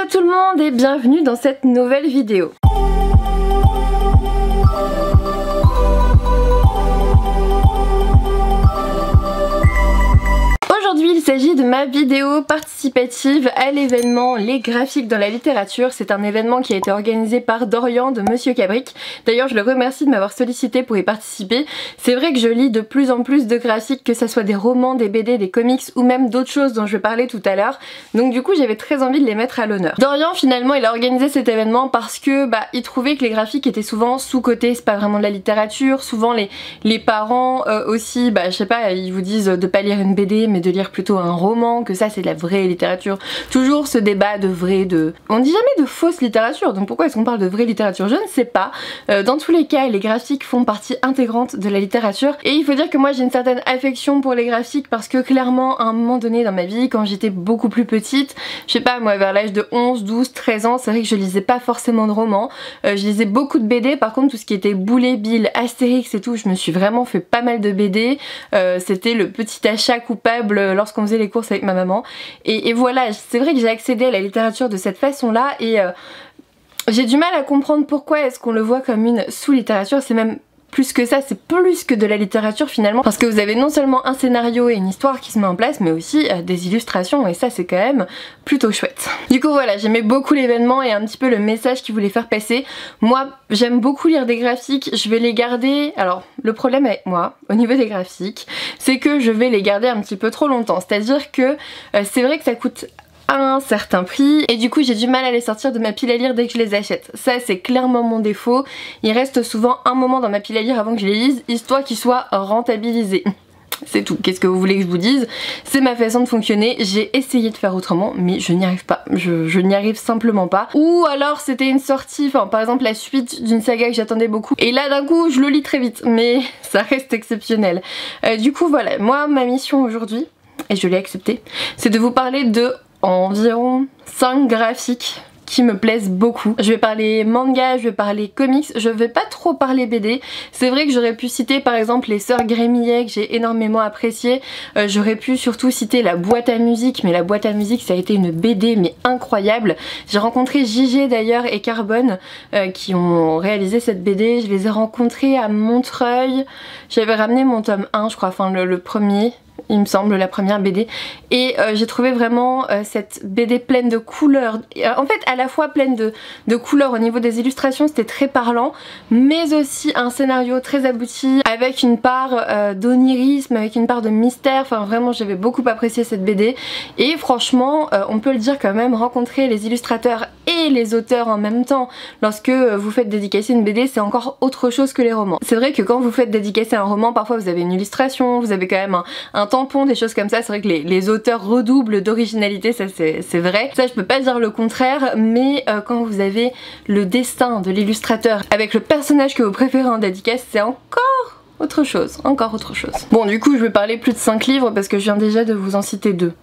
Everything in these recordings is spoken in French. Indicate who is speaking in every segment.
Speaker 1: Hello tout le monde et bienvenue dans cette nouvelle vidéo. Aujourd'hui il s'agit de ma vidéo participative à l'événement Les Graphiques dans la littérature. C'est un événement qui a été organisé par Dorian de Monsieur Cabric. D'ailleurs je le remercie de m'avoir sollicité pour y participer. C'est vrai que je lis de plus en plus de graphiques, que ce soit des romans, des BD, des comics ou même d'autres choses dont je vais parler tout à l'heure. Donc du coup j'avais très envie de les mettre à l'honneur. Dorian finalement il a organisé cet événement parce que il trouvait que les graphiques étaient souvent sous-cotés, c'est pas vraiment de la littérature. Souvent les parents aussi, je sais pas, ils vous disent de pas lire une BD mais de lire plutôt un roman, que ça c'est de la vraie littérature. Toujours ce débat de vrai, on dit jamais de fausse littérature, donc pourquoi est-ce qu'on parle de vraie littérature? Je ne sais pas. Dans tous les cas les graphiques font partie intégrante de la littérature et il faut dire que moi j'ai une certaine affection pour les graphiques parce que clairement à un moment donné dans ma vie, quand j'étais beaucoup plus petite, je sais pas moi vers l'âge de 11, 12, 13 ans, c'est vrai que je lisais pas forcément de romans, je lisais beaucoup de BD. Par contre tout ce qui était Boulet, Bill, Astérix et tout, je me suis vraiment fait pas mal de BD. C'était le petit achat coupable lorsqu'on faisait les courses avec ma maman et voilà, c'est vrai que j'ai accédé à la littérature de cette façon là et j'ai du mal à comprendre pourquoi est-ce qu'on le voit comme une sous-littérature. C'est même plus que ça, c'est plus que de la littérature finalement, parce que vous avez non seulement un scénario et une histoire qui se met en place, mais aussi des illustrations et ça c'est quand même plutôt chouette. Du coup voilà, j'aimais beaucoup l'événement et un petit peu le message qu'il voulait faire passer. Moi j'aime beaucoup lire des graphiques, je vais les garder. Alors le problème avec moi au niveau des graphiques, c'est que je vais les garder un petit peu trop longtemps, c'est à dire que c'est vrai que ça coûte un certain prix et du coup j'ai du mal à les sortir de ma pile à lire dès que je les achète. Ça c'est clairement mon défaut. Il reste souvent un moment dans ma pile à lire avant que je les lise, histoire qu'ils soient rentabilisés. C'est tout, qu'est-ce que vous voulez que je vous dise? C'est ma façon de fonctionner, j'ai essayé de faire autrement mais je n'y arrive pas, je n'y arrive simplement pas. Ou alors c'était une sortie, par exemple la suite d'une saga que j'attendais beaucoup et là d'un coup je le lis très vite, mais ça reste exceptionnel. Du coup voilà, moi ma mission aujourd'hui, et je l'ai acceptée, c'est de vous parler de environ 5 graphiques qui me plaisent beaucoup. Je vais parler manga, je vais parler comics, je vais pas trop parler BD. C'est vrai que j'aurais pu citer par exemple les sœurs Grémillet que j'ai énormément apprécié. J'aurais pu surtout citer la boîte à musique, mais la boîte à musique ça a été une BD mais incroyable. J'ai rencontré JG d'ailleurs et Carbone qui ont réalisé cette BD. Je les ai rencontrés à Montreuil. J'avais ramené mon tome 1 je crois, enfin le premier, il me semble, la première BD, et j'ai trouvé vraiment cette BD pleine de couleurs, en fait à la fois pleine de couleurs au niveau des illustrations, c'était très parlant, mais aussi un scénario très abouti avec une part d'onirisme, avec une part de mystère. Enfin vraiment j'avais beaucoup apprécié cette BD et franchement on peut le dire quand même, rencontrer les illustrateurs et les auteurs en même temps lorsque vous faites dédicacer une BD, c'est encore autre chose que les romans. C'est vrai que quand vous faites dédicacer un roman, parfois vous avez une illustration, vous avez quand même un tampon, des choses comme ça. C'est vrai que les auteurs redoublent d'originalité, ça c'est vrai. Ça je peux pas dire le contraire, mais quand vous avez le destin de l'illustrateur avec le personnage que vous préférez en dédicace, c'est encore autre chose, encore autre chose. Bon du coup je vais parler plus de 5 livres parce que je viens déjà de vous en citer 2.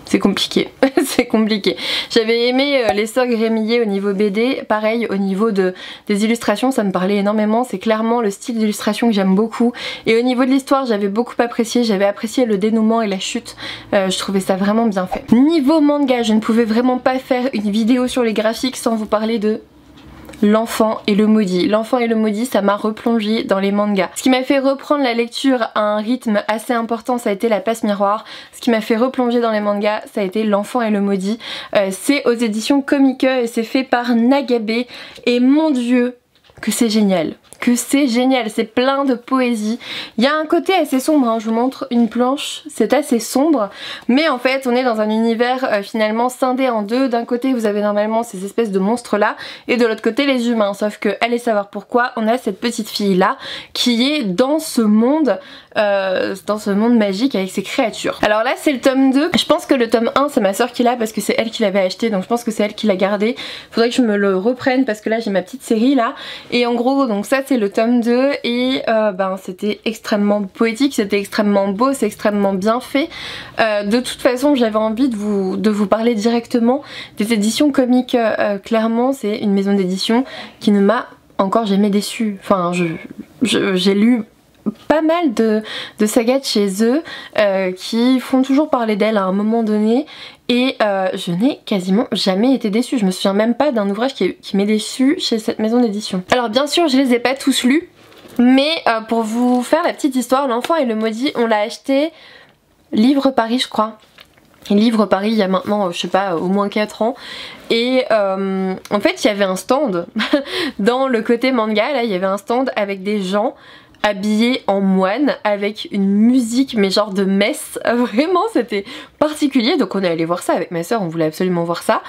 Speaker 1: C'est compliqué, c'est compliqué. J'avais aimé les sœurs Grémillet au niveau BD, pareil au niveau des illustrations ça me parlait énormément, c'est clairement le style d'illustration que j'aime beaucoup. Et au niveau de l'histoire j'avais beaucoup apprécié, j'avais apprécié le dénouement et la chute, je trouvais ça vraiment bien fait. Niveau manga, je ne pouvais vraiment pas faire une vidéo sur les graphiques sans vous parler de L'Enfant et le Maudit. L'Enfant et le Maudit, ça m'a replongé dans les mangas. Ce qui m'a fait reprendre la lecture à un rythme assez important, ça a été La Passe Miroir. Ce qui m'a fait replonger dans les mangas, ça a été L'Enfant et le Maudit. C'est aux éditions Comique et c'est fait par Nagabe. Et mon dieu, que c'est génial. Que c'est génial, c'est plein de poésie. Il y a un côté assez sombre, hein. Je vous montre une planche, c'est assez sombre, mais en fait on est dans un univers finalement scindé en deux. D'un côté vous avez normalement ces espèces de monstres là, et de l'autre côté les humains, sauf que allez savoir pourquoi, on a cette petite fille là qui est dans ce monde magique avec ses créatures. Alors là c'est le tome 2, je pense que le tome 1 c'est ma soeur qui l'a parce que c'est elle qui l'avait acheté, donc je pense que c'est elle qui l'a gardé. Faudrait que je me le reprenne parce que là j'ai ma petite série là, et en gros donc ça c'est le tome 2 et c'était extrêmement poétique, c'était extrêmement beau, c'est extrêmement bien fait. De toute façon j'avais envie de vous parler directement des éditions Comique. Clairement c'est une maison d'édition qui ne m'a encore jamais déçue. Enfin j'ai lu pas mal de sagas de chez eux qui font toujours parler d'elle à un moment donné. Et je n'ai quasiment jamais été déçue. Je me souviens même pas d'un ouvrage qui m'est déçu chez cette maison d'édition. Alors bien sûr je les ai pas tous lus, mais pour vous faire la petite histoire, L'Enfant et le Maudit, on l'a acheté Livre Paris je crois. Livre Paris il y a maintenant je sais pas au moins 4 ans. Et en fait il y avait un stand dans le côté manga, là il y avait un stand avec des gens habillés en moine avec une musique mais genre de messe, vraiment c'était particulier. Donc on est allé voir ça avec ma soeur, on voulait absolument voir ça.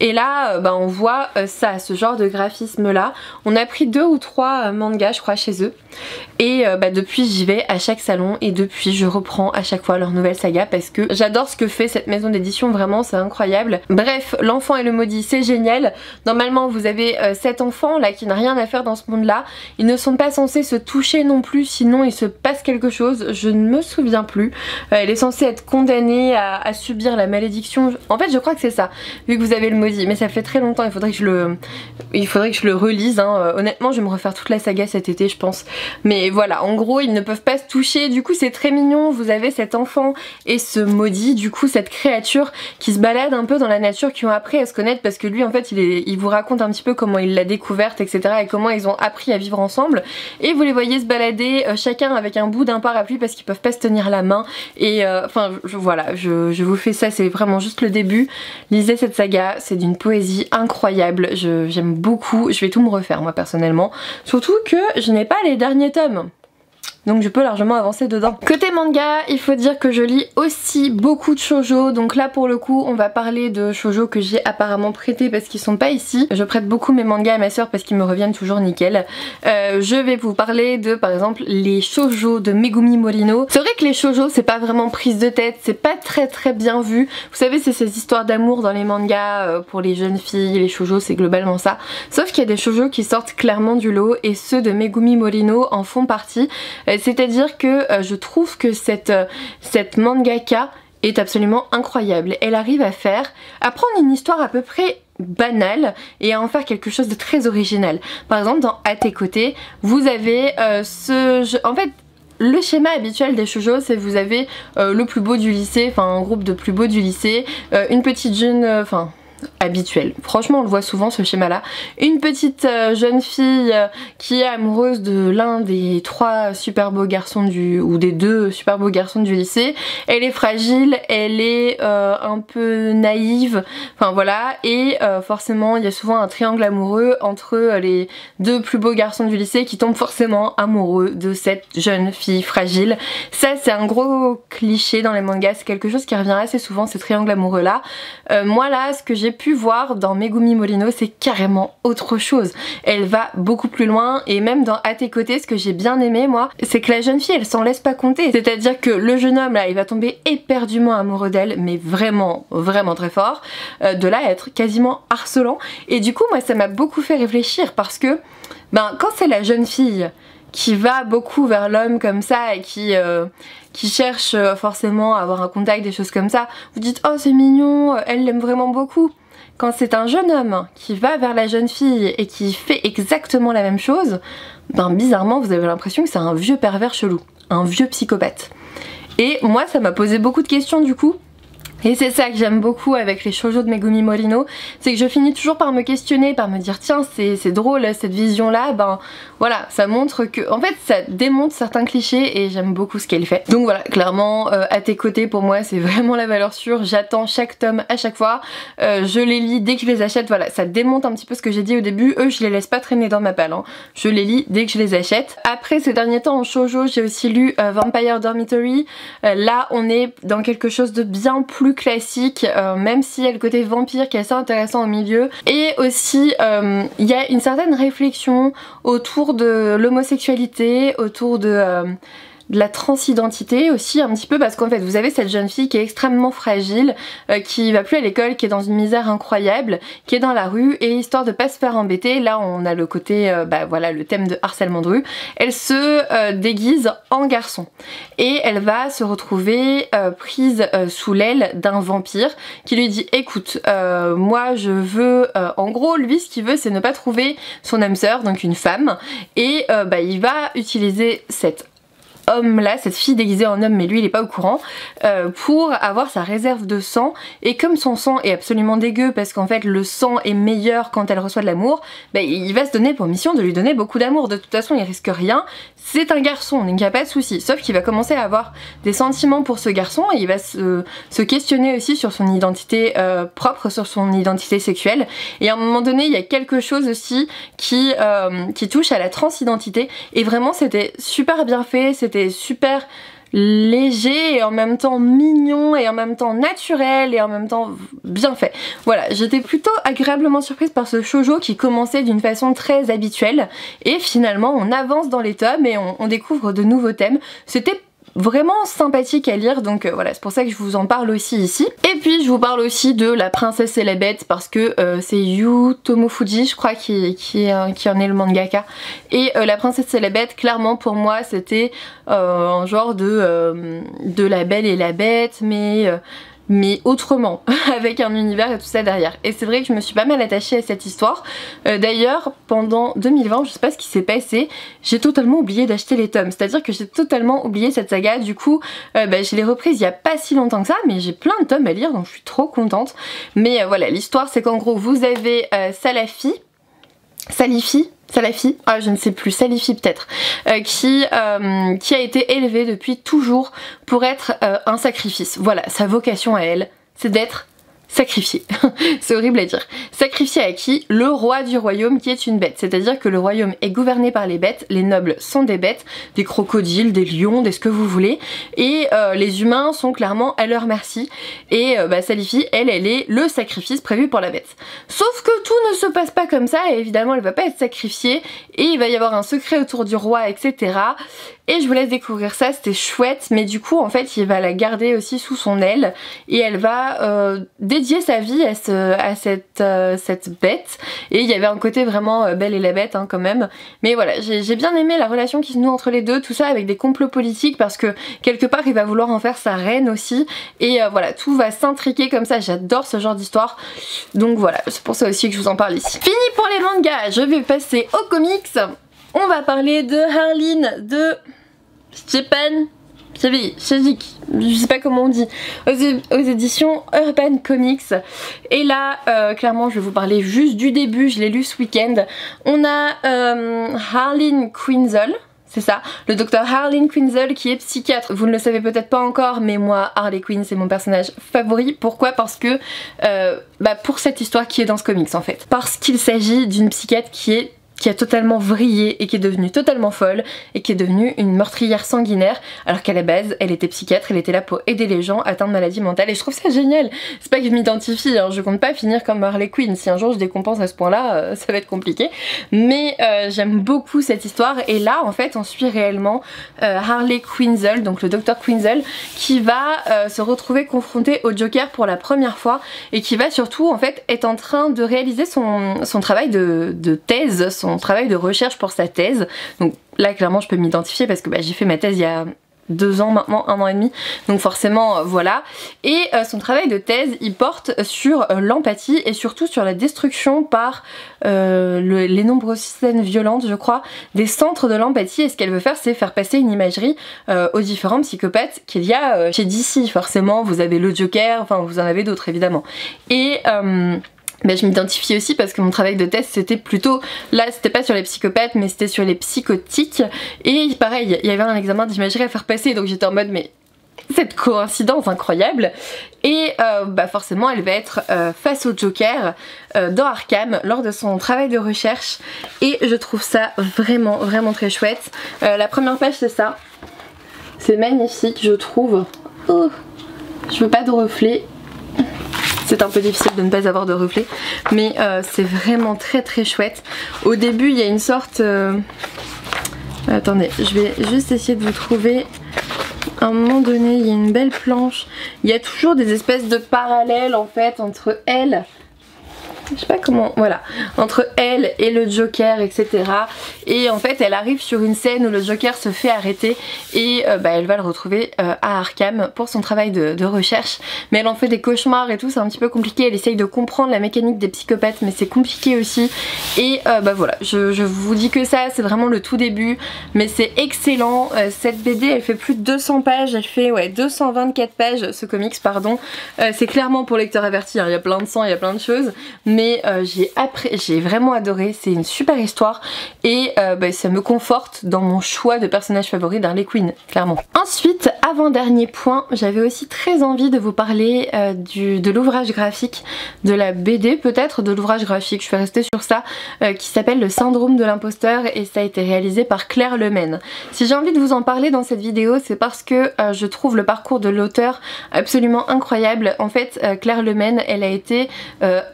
Speaker 1: Et là bah, on voit ça, ce genre de graphisme là. On a pris 2 ou 3 mangas je crois chez eux. Et bah, depuis j'y vais à chaque salon et depuis je reprends à chaque fois leur nouvelle saga parce que j'adore ce que fait cette maison d'édition, vraiment c'est incroyable. Bref, L'Enfant et le Maudit c'est génial. Normalement vous avez 7 enfants là qui n'ont rien à faire dans ce monde là. Ils ne sont pas censés se toucher non plus, sinon il se passe quelque chose, je ne me souviens plus. Elle est censée être condamnée à subir la malédiction. En fait je crois que c'est ça, vu que vous avez le maudit, mais ça fait très longtemps, il faudrait que je le relise hein. Honnêtement je vais me refaire toute la saga cet été je pense. Mais voilà, en gros ils ne peuvent pas se toucher, du coup c'est très mignon. Vous avez cet enfant et ce maudit, du coup cette créature qui se balade un peu dans la nature, qui ont appris à se connaître parce que lui en fait il vous raconte un petit peu comment il l'a découverte etc. et comment ils ont appris à vivre ensemble. Et vous les voyez se balader chacun avec un bout d'un parapluie parce qu'ils peuvent pas se tenir la main. Et enfin voilà, je vous fais ça, c'est vraiment juste le début. Lisez cette saga, c'est d'une poésie incroyable, j'aime beaucoup, je vais tout me refaire moi personnellement. Surtout que je n'ai pas les derniers tomes, donc je peux largement avancer dedans. Côté manga, il faut dire que je lis aussi beaucoup de shoujo. Donc là pour le coup on va parler de shoujo que j'ai apparemment prêté parce qu'ils sont pas ici. Je prête beaucoup mes mangas à ma soeur parce qu'ils me reviennent toujours nickel. Je vais vous parler de par exemple les shoujo de Megumi Morino. C'est vrai que les shoujo c'est pas vraiment prise de tête, c'est pas très bien vu. Vous savez c'est ces histoires d'amour dans les mangas pour les jeunes filles, les shoujo c'est globalement ça. Sauf qu'il y a des shoujo qui sortent clairement du lot et ceux de Megumi Morino en font partie. C'est-à-dire que je trouve que cette mangaka est absolument incroyable. Elle arrive à prendre une histoire à peu près banale et à en faire quelque chose de très original. Par exemple dans À tes côtés, vous avez en fait le schéma habituel des shoujo, c'est vous avez le plus beau du lycée, enfin un groupe de plus beaux du lycée, une petite jeune, habituel. Franchement on le voit souvent ce schéma là. Une petite jeune fille qui est amoureuse de l'un des 3 super beaux garçons ou des 2 super beaux garçons du lycée. Elle est fragile, elle est un peu naïve, enfin voilà, et forcément il y a souvent un triangle amoureux entre les 2 plus beaux garçons du lycée qui tombent forcément amoureux de cette jeune fille fragile. Ça c'est un gros cliché dans les mangas, c'est quelque chose qui revient assez souvent, ces triangles amoureux là. Moi là ce que j'ai pu voir dans Megumi Morino c'est carrément autre chose. Elle va beaucoup plus loin et même dans À tes côtés ce que j'ai bien aimé moi c'est que la jeune fille elle s'en laisse pas compter. C'est à dire que le jeune homme là il va tomber éperdument amoureux d'elle mais vraiment très fort. De là à être quasiment harcelant et du coup moi ça m'a beaucoup fait réfléchir parce que quand c'est la jeune fille qui va beaucoup vers l'homme comme ça et qui cherche forcément à avoir un contact, des choses comme ça, vous dites oh c'est mignon, elle l'aime vraiment beaucoup. Quand c'est un jeune homme qui va vers la jeune fille et qui fait exactement la même chose, bizarrement vous avez l'impression que c'est un vieux pervers chelou, un vieux psychopathe. Et moi ça m'a posé beaucoup de questions du coup. Et c'est ça que j'aime beaucoup avec les shoujo de Megumi Morino, c'est que je finis toujours par me questionner, par me dire tiens c'est drôle cette vision là, voilà ça montre que, en fait ça démontre certains clichés et j'aime beaucoup ce qu'elle fait. Donc voilà, clairement À tes côtés pour moi c'est vraiment la valeur sûre, j'attends chaque tome à chaque fois, je les lis dès que je les achète, voilà ça démonte un petit peu ce que j'ai dit au début, eux je les laisse pas traîner dans ma palle, hein. Je les lis dès que je les achète. Après ces derniers temps en shoujo j'ai aussi lu Vampire Dormitory, là on est dans quelque chose de bien plus classique, même s'il y a le côté vampire qui est assez intéressant au milieu. Et aussi il y a une certaine réflexion autour de l'homosexualité, autour de la transidentité aussi un petit peu, parce qu'en fait vous avez cette jeune fille qui est extrêmement fragile, qui va plus à l'école, qui est dans une misère incroyable, qui est dans la rue et histoire de pas se faire embêter, là on a le côté voilà le thème de harcèlement de rue, elle se déguise en garçon et elle va se retrouver prise sous l'aile d'un vampire qui lui dit écoute moi je veux, en gros lui ce qu'il veut c'est ne pas trouver son âme sœur, donc une femme, et il va utiliser cette homme là, cette fille déguisée en homme, mais lui il est pas au courant, pour avoir sa réserve de sang. Et comme son sang est absolument dégueu parce qu'en fait le sang est meilleur quand elle reçoit de l'amour, bah, il va se donner pour mission de lui donner beaucoup d'amour. De toute façon il risque rien, c'est un garçon donc il n'y a pas de souci. Sauf qu'il va commencer à avoir des sentiments pour ce garçon et il va se questionner aussi sur son identité propre, sur son identité sexuelle. Et à un moment donné il y a quelque chose aussi qui touche à la transidentité et vraiment c'était super bien fait, c'était super léger et en même temps mignon et en même temps naturel et en même temps bien fait. Voilà, j'étais plutôt agréablement surprise par ce shoujo qui commençait d'une façon très habituelle et finalement on avance dans les tomes et on découvre de nouveaux thèmes. C'était vraiment sympathique à lire, donc voilà, c'est pour ça que je vous en parle aussi ici. Et puis je vous parle aussi de La Princesse et la Bête parce que c'est Yu Tomofuji je crois qui en est le mangaka. Et La Princesse et la Bête, clairement pour moi c'était un genre de La Belle et la Bête mais autrement, avec un univers et tout ça derrière. Et c'est vrai que je me suis pas mal attachée à cette histoire. D'ailleurs, pendant 2020, je sais pas ce qui s'est passé, j'ai totalement oublié d'acheter les tomes. C'est-à-dire que j'ai totalement oublié cette saga. Du coup, je l'ai reprise il y a pas si longtemps que ça, mais j'ai plein de tomes à lire, donc je suis trop contente. Mais voilà, l'histoire c'est qu'en gros, vous avez Salafi, ah je ne sais plus, Salifi peut-être, qui a été élevée depuis toujours pour être un sacrifice. Voilà, sa vocation à elle, c'est d'être sacrifié. C'est horrible à dire. Sacrifié à qui? Le roi du royaume qui est une bête. C'est-à-dire que le royaume est gouverné par les bêtes, les nobles sont des bêtes, des crocodiles, des lions, des ce que vous voulez, et les humains sont clairement à leur merci. Et Salifi, elle est le sacrifice prévu pour la bête. Sauf que tout ne se passe pas comme ça, et évidemment elle va pas être sacrifiée, et il va y avoir un secret autour du roi, etc. Et je vous laisse découvrir ça, c'était chouette, mais du coup en fait il va la garder aussi sous son aile et elle va dédier sa vie à cette bête. Et il y avait un côté vraiment Belle et la Bête quand même. Mais voilà, j'ai bien aimé la relation qui se noue entre les deux, tout ça avec des complots politiques parce que quelque part il va vouloir en faire sa reine aussi. Et voilà, tout va s'intriquer comme ça, j'adore ce genre d'histoire. Donc voilà, c'est pour ça aussi que je vous en parle ici. Fini pour les mangas, je vais passer aux comics. On va parler de Harleen de Stepan Chevik, je sais pas comment on dit, aux éditions Urban Comics. Et là, clairement, je vais vous parler juste du début, je l'ai lu ce week-end. On a Harleen Quinzel. C'est ça, le docteur Harleen Quinzel qui est psychiatre. Vous ne le savez peut-être pas encore, mais moi, Harley Quinn, c'est mon personnage favori. Pourquoi? Parce que, pour cette histoire qui est dans ce comics en fait. Parce qu'il s'agit d'une psychiatre qui a totalement vrillé et qui est devenue totalement folle et qui est devenue une meurtrière sanguinaire alors qu'à la base elle était psychiatre, elle était là pour aider les gens atteints de maladies mentales et je trouve ça génial. C'est pas que je m'identifie, hein, je compte pas finir comme Harley Quinn, si un jour je décompense à ce point là ça va être compliqué, mais j'aime beaucoup cette histoire. Et là en fait on suit réellement Harley Quinzel, donc le docteur Quinzel, qui va se retrouver confronté au Joker pour la première fois et qui va surtout en fait être en train de réaliser son travail de thèse, son travail de recherche pour sa thèse. Donc là clairement je peux m'identifier parce que j'ai fait ma thèse il y a 2 ans maintenant, 1 an et demi, donc forcément voilà. Et son travail de thèse il porte sur l'empathie et surtout sur la destruction par les nombreuses scènes violentes je crois des centres de l'empathie. Et ce qu'elle veut faire c'est faire passer une imagerie aux différents psychopathes qu'il y a chez DC. Forcément vous avez le Joker, enfin vous en avez d'autres évidemment. Et je m'identifie aussi parce que mon travail de thèse c'était plutôt, là c'était pas sur les psychopathes mais c'était sur les psychotiques. Et pareil, il y avait un examen d'imagerie à faire passer donc j'étais en mode mais cette coïncidence incroyable. Et forcément elle va être face au Joker dans Arkham lors de son travail de recherche et je trouve ça vraiment très chouette. La première page c'est ça, c'est magnifique je trouve. Oh, je veux pas de reflet. C'est un peu difficile de ne pas avoir de reflet, mais c'est vraiment très chouette. Au début il y a une sorte... Attendez, je vais juste essayer de vous trouver... À un moment donné il y a une belle planche. Il y a toujours des espèces de parallèles en fait entre elle je sais pas comment, voilà, entre elle et le Joker, etc. Et en fait elle arrive sur une scène où le Joker se fait arrêter et elle va le retrouver à Arkham pour son travail de recherche, mais elle en fait des cauchemars et tout, c'est un petit peu compliqué, elle essaye de comprendre la mécanique des psychopathes mais c'est compliqué aussi. Et voilà, je vous dis que ça, c'est vraiment le tout début, mais c'est excellent. Cette BD elle fait plus de 200 pages, elle fait 224 pages, ce comics pardon. C'est clairement pour lecteurs avertis, hein. Il y a plein de sang, il y a plein de choses, mais j'ai vraiment adoré, c'est une super histoire et ça me conforte dans mon choix de personnage favori d'Harley Quinn, clairement. Ensuite, avant-dernier point, j'avais aussi très envie de vous parler de l'ouvrage graphique, de la BD peut-être, de l'ouvrage graphique, je vais rester sur ça, qui s'appelle Le Syndrome de l'imposteur et ça a été réalisé par Claire Lemaine. Si j'ai envie de vous en parler dans cette vidéo, c'est parce que je trouve le parcours de l'auteur absolument incroyable. En fait, Claire Lemaine, elle a été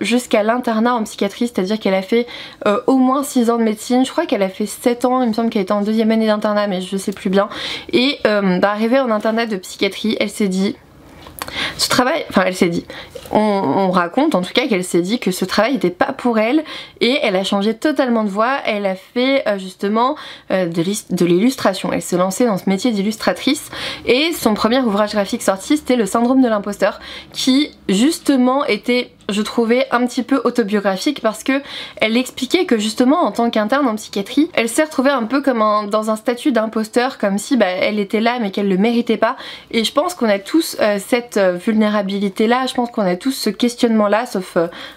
Speaker 1: jusqu'à l'internat en psychiatrie, c'est-à-dire qu'elle a fait au moins 6 ans de médecine, je crois qu'elle a fait 7 ans, il me semble qu'elle était en 2e année d'internat mais je sais plus bien, et d'arriver en internat de psychiatrie, elle s'est dit, ce travail, enfin elle s'est dit, on raconte en tout cas qu'elle s'est dit que ce travail n'était pas pour elle et elle a changé totalement de voie, elle a fait justement de l'illustration, elle s'est lancée dans ce métier d'illustratrice et son premier ouvrage graphique sorti c'était Le Syndrome de l'imposteur qui justement était, je trouvais, un petit peu autobiographique parce que elle expliquait que justement en tant qu'interne en psychiatrie elle s'est retrouvée un peu comme dans un statut d'imposteur, comme si elle était là mais qu'elle le méritait pas, et je pense qu'on a tous cette vulnérabilité là, je pense qu'on a tous ce questionnement là, sauf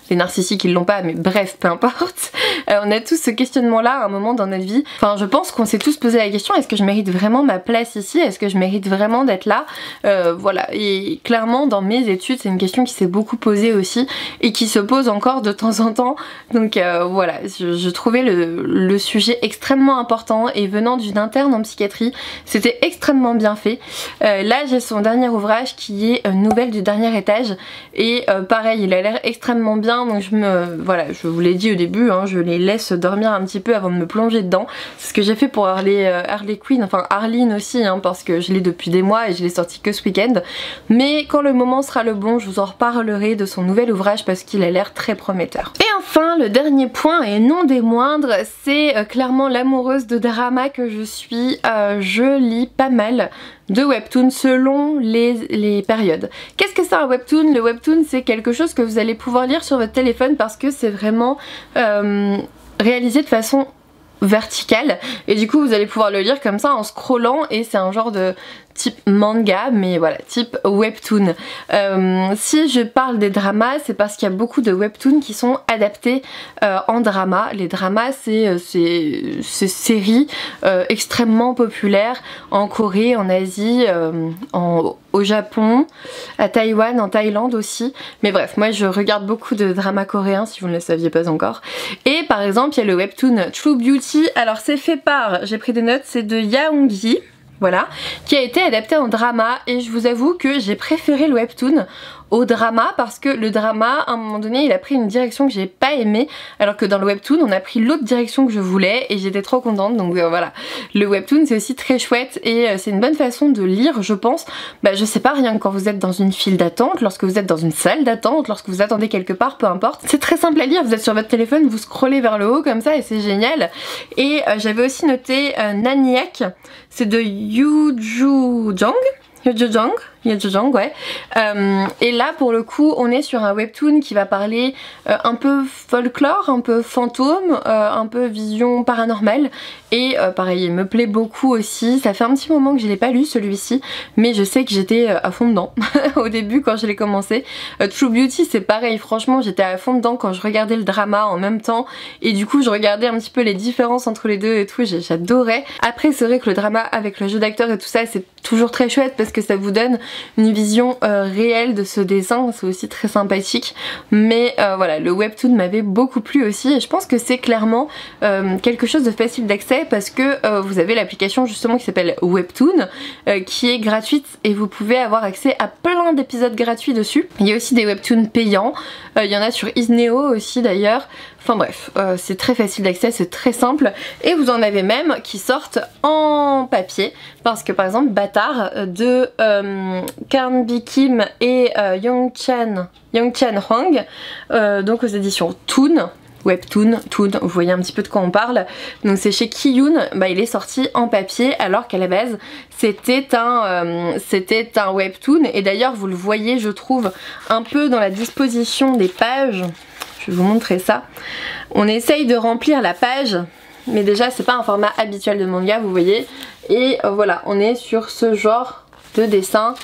Speaker 1: les narcissiques qui l'ont pas, mais bref peu importe. On a tous ce questionnement là à un moment dans notre vie, enfin je pense qu'on s'est tous posé la question, est-ce que je mérite vraiment ma place ici, est-ce que je mérite vraiment d'être là, voilà, et clairement dans mes études c'est une question qui s'est beaucoup posée aussi et qui se pose encore de temps en temps, donc voilà, je trouvais le sujet extrêmement important et venant d'une interne en psychiatrie c'était extrêmement bien fait. Là j'ai son dernier ouvrage qui est Nouvelles du dernier étage et pareil il a l'air extrêmement bien, donc voilà, je vous l'ai dit au début, hein, je les laisse dormir un petit peu avant de me plonger dedans, c'est ce que j'ai fait pour Harley Quinn, enfin Arline aussi, hein, parce que je l'ai depuis des mois et je l'ai sorti que ce week-end, mais quand le moment sera le bon je vous en reparlerai de son nouvel ouvrage parce qu'il a l'air très prometteur. Et enfin le dernier point et non des moindres, c'est clairement l'amoureuse de drama que je suis. Je lis pas mal de webtoon selon les périodes. Qu'est-ce que c'est un webtoon? Le webtoon c'est quelque chose que vous allez pouvoir lire sur votre téléphone parce que c'est vraiment réalisé de façon verticale et du coup vous allez pouvoir le lire comme ça en scrollant et c'est un genre de type manga, mais voilà, type webtoon. Si je parle des dramas, c'est parce qu'il y a beaucoup de webtoons qui sont adaptés en drama. Les dramas, c'est ces séries extrêmement populaires en Corée, en Asie, au Japon, à Taïwan, en Thaïlande aussi. Mais bref, moi je regarde beaucoup de dramas coréens si vous ne le saviez pas encore. Et par exemple, il y a le webtoon True Beauty. Alors c'est fait par, j'ai pris des notes, c'est de Yaongi. Voilà, qui a été adapté en drama et je vous avoue que j'ai préféré le webtoon au drama parce que le drama à un moment donné il a pris une direction que j'ai pas aimée alors que dans le webtoon on a pris l'autre direction que je voulais et j'étais trop contente, donc voilà, le webtoon c'est aussi très chouette et c'est une bonne façon de lire je pense, je sais pas, rien que quand vous êtes dans une file d'attente, lorsque vous êtes dans une salle d'attente, lorsque vous attendez quelque part, peu importe, c'est très simple à lire, vous êtes sur votre téléphone, vous scrollez vers le haut comme ça et c'est génial. Et j'avais aussi noté Naniac, c'est de Yujujang, ouais. Et là pour le coup on est sur un webtoon qui va parler un peu folklore, un peu fantôme, un peu vision paranormale et pareil il me plaît beaucoup aussi. Ça fait un petit moment que je l'ai pas lu celui-ci mais je sais que j'étais à fond dedans au début quand je l'ai commencé. True Beauty c'est pareil, franchement j'étais à fond dedans quand je regardais le drama en même temps et du coup je regardais un petit peu les différences entre les deux et tout, j'adorais. Après c'est vrai que le drama avec le jeu d'acteur et tout ça c'est toujours très chouette parce que ça vous donne une vision réelle de ce dessin, c'est aussi très sympathique, mais voilà, le webtoon m'avait beaucoup plu aussi et je pense que c'est clairement quelque chose de facile d'accès parce que vous avez l'application justement qui s'appelle Webtoon qui est gratuite et vous pouvez avoir accès à plein d'épisodes gratuits dessus. Il y a aussi des webtoons payants, il y en a sur Isneo aussi d'ailleurs. Enfin bref, c'est très facile d'accès, c'est très simple et vous en avez même qui sortent en papier parce que par exemple Bâtard de Karnbi Kim et Yongchan Hwang, donc aux éditions Toon. Webtoon, Toon, vous voyez un petit peu de quoi on parle. Donc c'est chez Kiyun, il est sorti en papier alors qu'à la base c'était un webtoon, et d'ailleurs vous le voyez je trouve un peu dans la disposition des pages. Je vais vous montrer ça. On essaye de remplir la page, mais déjà c'est pas un format habituel de manga, vous voyez. Et voilà, on est sur ce genre de dessin,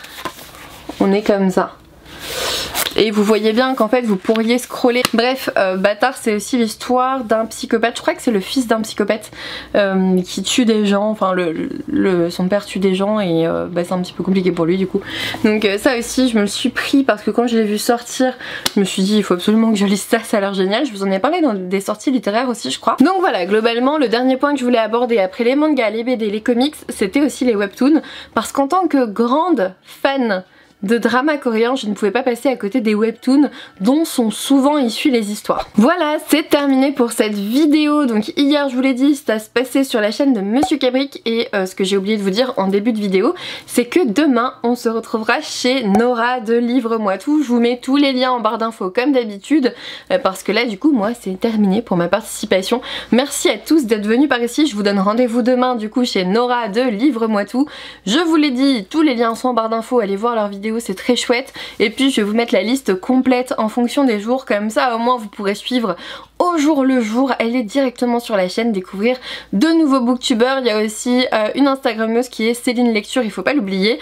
Speaker 1: on est comme ça. Et vous voyez bien qu'en fait vous pourriez scroller. Bref, Bâtard c'est aussi l'histoire d'un psychopathe, je crois que c'est le fils d'un psychopathe qui tue des gens, enfin son père tue des gens et c'est un petit peu compliqué pour lui du coup. Donc ça aussi je me le suis pris parce que quand je l'ai vu sortir, je me suis dit il faut absolument que je lise ça, ça a l'air génial. Je vous en ai parlé dans des sorties littéraires aussi je crois. Donc voilà, globalement le dernier point que je voulais aborder après les mangas, les BD, les comics, c'était aussi les webtoons, parce qu'en tant que grande fan de drama coréen, je ne pouvais pas passer à côté des webtoons dont sont souvent issues les histoires. Voilà, c'est terminé pour cette vidéo. Donc hier je vous l'ai dit, ça se passait sur la chaîne de Monsieur Cabric, et ce que j'ai oublié de vous dire en début de vidéo, c'est que demain on se retrouvera chez Nora de Livre-moi tout. Je vous mets tous les liens en barre d'infos comme d'habitude, parce que là du coup moi c'est terminé pour ma participation. Merci à tous d'être venus par ici, je vous donne rendez-vous demain du coup chez Nora de Livre-moi tout. Je vous l'ai dit, tous les liens sont en barre d'infos, allez voir leurs vidéos, c'est très chouette. Et puis je vais vous mettre la liste complète en fonction des jours, comme ça au moins vous pourrez suivre au jour le jour, aller directement sur la chaîne découvrir de nouveaux booktubeurs. Il y a aussi une instagrammeuse qui est Céline Lecture, il faut pas l'oublier.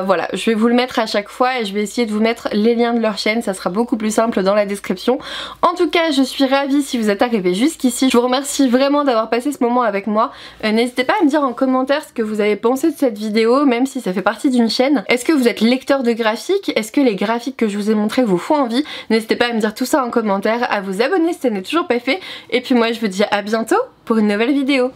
Speaker 1: Voilà, je vais vous le mettre à chaque fois et je vais essayer de vous mettre les liens de leur chaîne, ça sera beaucoup plus simple dans la description. En tout cas je suis ravie si vous êtes arrivés jusqu'ici, je vous remercie vraiment d'avoir passé ce moment avec moi. N'hésitez pas à me dire en commentaire ce que vous avez pensé de cette vidéo, même si ça fait partie d'une chaîne. Est-ce que vous êtes lecteur de graphiques? Est-ce que les graphiques que je vous ai montrés vous font envie? N'hésitez pas à me dire tout ça en commentaire, à vous abonner si ça n'est toujours pas fait, et puis moi je vous dis à bientôt pour une nouvelle vidéo.